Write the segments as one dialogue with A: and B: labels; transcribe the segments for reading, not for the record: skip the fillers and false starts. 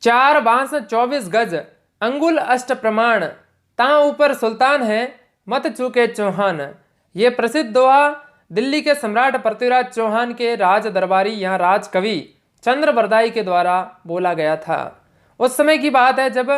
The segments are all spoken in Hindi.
A: 4 बांस 24 गज अंगुल अष्ट प्रमाण, ता ऊपर सुल्तान है मत चूके चौहान। ये प्रसिद्ध दोहा दिल्ली के सम्राट पृथ्वीराज चौहान के राज दरबारी यहाँ राज कवि चंद्रबरदाई के द्वारा बोला गया था। उस समय की बात है जब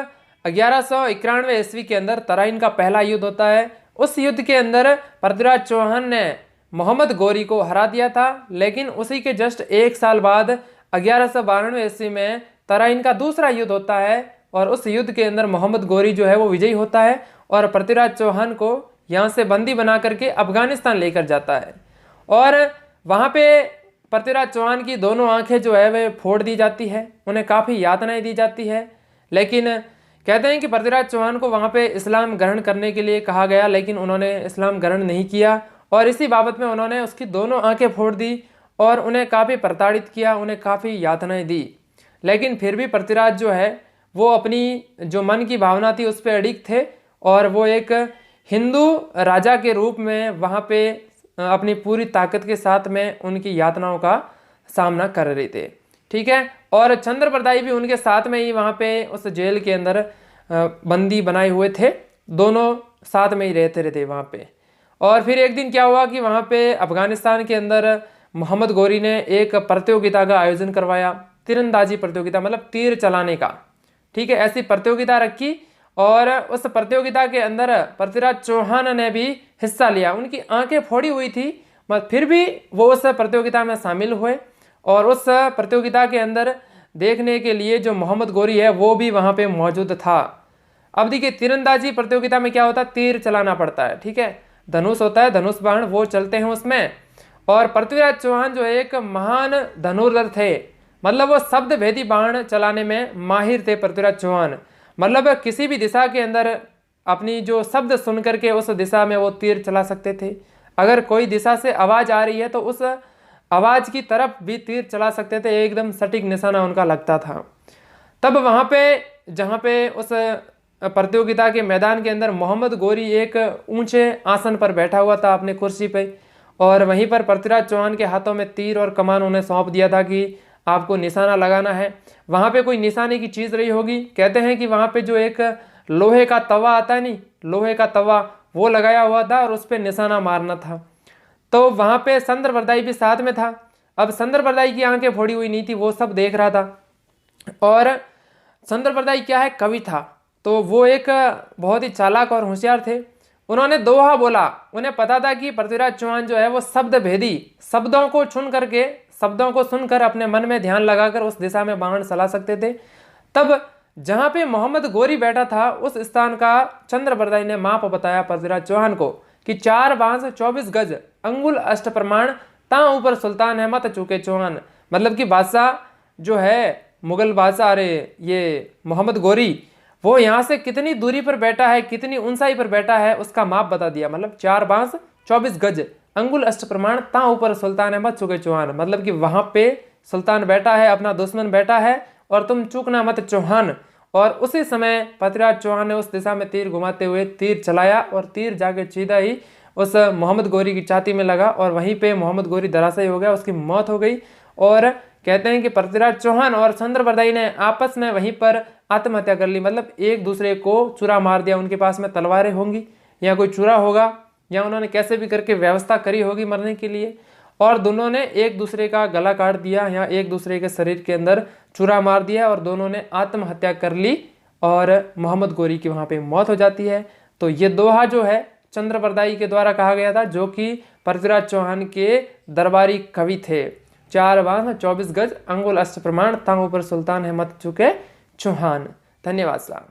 A: 1191 ईस्वी के अंदर तराइन का पहला युद्ध होता है। उस युद्ध के अंदर पृथ्वीराज चौहान ने मोहम्मद गौरी को हरा दिया था, लेकिन उसी के जस्ट एक साल बाद 1192 ईस्वी में तराइन का दूसरा युद्ध होता है और उस युद्ध के अंदर मोहम्मद गौरी जो है वो विजयी होता है और पृथ्वीराज चौहान को यहाँ से बंदी बना करके अफगानिस्तान लेकर जाता है। और वहाँ पे पृथ्वीराज चौहान की दोनों आंखें जो है वे फोड़ दी जाती है, उन्हें काफ़ी यातनाएं दी जाती है। लेकिन कहते हैं कि पृथ्वीराज चौहान को वहाँ पे इस्लाम ग्रहण करने के लिए कहा गया, लेकिन उन्होंने इस्लाम ग्रहण नहीं किया और इसी बाबत में उन्होंने उसकी दोनों आंखें फोड़ दी और उन्हें काफ़ी प्रताड़ित किया, उन्हें काफ़ी यातनाएं दी। लेकिन फिर भी पृथ्वीराज जो है वो अपनी जो मन की भावना थी उस पर अडिग थे और वो एक हिंदू राजा के रूप में वहाँ पे अपनी पूरी ताकत के साथ में उनकी यातनाओं का सामना कर रहे थे। ठीक है, और चंद्रबरदाई भी उनके साथ में ही वहाँ पे उस जेल के अंदर बंदी बनाए हुए थे, दोनों साथ में ही रहते रहते वहाँ पे। और फिर एक दिन क्या हुआ कि वहाँ पे अफगानिस्तान के अंदर मोहम्मद गौरी ने एक प्रतियोगिता का आयोजन करवाया, तीरंदाजी प्रतियोगिता, मतलब तीर चलाने का। ठीक है, ऐसी प्रतियोगिता रखी और उस प्रतियोगिता के अंदर पृथ्वीराज चौहान ने भी हिस्सा लिया। उनकी आंखें फोड़ी हुई थी मगर फिर भी वो उस प्रतियोगिता में शामिल हुए और उस प्रतियोगिता के अंदर देखने के लिए जो मोहम्मद गौरी है वो भी वहाँ पे मौजूद था। अब देखिए, तीरंदाजी प्रतियोगिता में क्या होता है, तीर चलाना पड़ता है। ठीक है, धनुष होता है, धनुष बाण वो चलते हैं उसमें। और पृथ्वीराज चौहान जो एक महान धनुर्धर थे, मतलब वो शब्द भेदी बाण चलाने में माहिर थे पृथ्वीराज चौहान। मतलब किसी भी दिशा के अंदर अपनी जो शब्द सुन करके उस दिशा में वो तीर चला सकते थे। अगर कोई दिशा से आवाज़ आ रही है तो उस आवाज़ की तरफ भी तीर चला सकते थे, एकदम सटीक निशाना उनका लगता था। तब वहाँ पे जहाँ पे उस प्रतियोगिता के मैदान के अंदर मोहम्मद गौरी एक ऊंचे आसन पर बैठा हुआ था अपने कुर्सी पे और वहीं पर पृथ्वीराज चौहान के हाथों में तीर और कमान उन्हें सौंप दिया था कि आपको निशाना लगाना है। वहाँ पे कोई निशाने की चीज़ रही होगी, कहते हैं कि वहाँ पे जो एक लोहे का तवा आता है, नहीं लोहे का तवा, वो लगाया हुआ था और उस पर निशाना मारना था। तो वहाँ पे चंद्रबरदाई भी साथ में था। अब चंद्रबरदाई की आंखें फोड़ी हुई नहीं थी, वो सब देख रहा था। और चंद्रबरदाई क्या है, कवि था, तो वो एक बहुत ही चालाक और होशियार थे। उन्होंने दोहा बोला, उन्हें पता था कि पृथ्वीराज चौहान जो है वो शब्द भेदी, शब्दों को सुनकर अपने मन में ध्यान लगाकर उस दिशा में बाण चला सकते थे। तब जहाँ पे मोहम्मद गौरी बैठा था उस स्थान का चंद्रबरदाई ने माप बताया पृथ्वीराज चौहान को कि 4 बांस 24 गज अंगुल अष्ट प्रमाण, ता ऊपर सुल्तान है मत चूके चौहान। मतलब कि बादशाह जो है, मुगल बादशाह, अरे ये मोहम्मद गौरी, वो यहाँ से कितनी दूरी पर बैठा है, कितनी ऊंचाई पर बैठा है, उसका माप बता दिया। मतलब 4 बांस 24 गज अंगुल अष्ट प्रमाण, ता ऊपर सुल्तान है मत चूके चौहान। मतलब कि वहाँ पे सुल्तान बैठा है, अपना दुश्मन बैठा है और तुम चूकना मत चौहान। और उसी समय पृथ्वीराज चौहान ने उस दिशा में तीर घुमाते हुए तीर चलाया और तीर जाके सीधा ही उस मोहम्मद गौरी की छाती में लगा और वहीं पे मोहम्मद गौरी धराशायी हो गया, उसकी मौत हो गई। और कहते हैं कि पृथ्वीराज चौहान और चंद्रबरदाई ने आपस में वहीं पर आत्महत्या कर ली। मतलब एक दूसरे को छुरा मार दिया, उनके पास में तलवारें होंगी या कोई छुरा होगा या उन्होंने कैसे भी करके व्यवस्था करी होगी मरने के लिए, और दोनों ने एक दूसरे का गला काट दिया या एक दूसरे के शरीर के अंदर छुरा मार दिया और दोनों ने आत्महत्या कर ली और मोहम्मद गौरी की वहाँ पे मौत हो जाती है। तो ये दोहा जो है चंद्रबरदाई के द्वारा कहा गया था, जो कि पृथ्वीराज चौहान के दरबारी कवि थे। 4 बांस 24 गज अंगुल अष्ट प्रमाण, ता ऊपर सुल्तान है मत चूके चौहान। धन्यवाद साहब।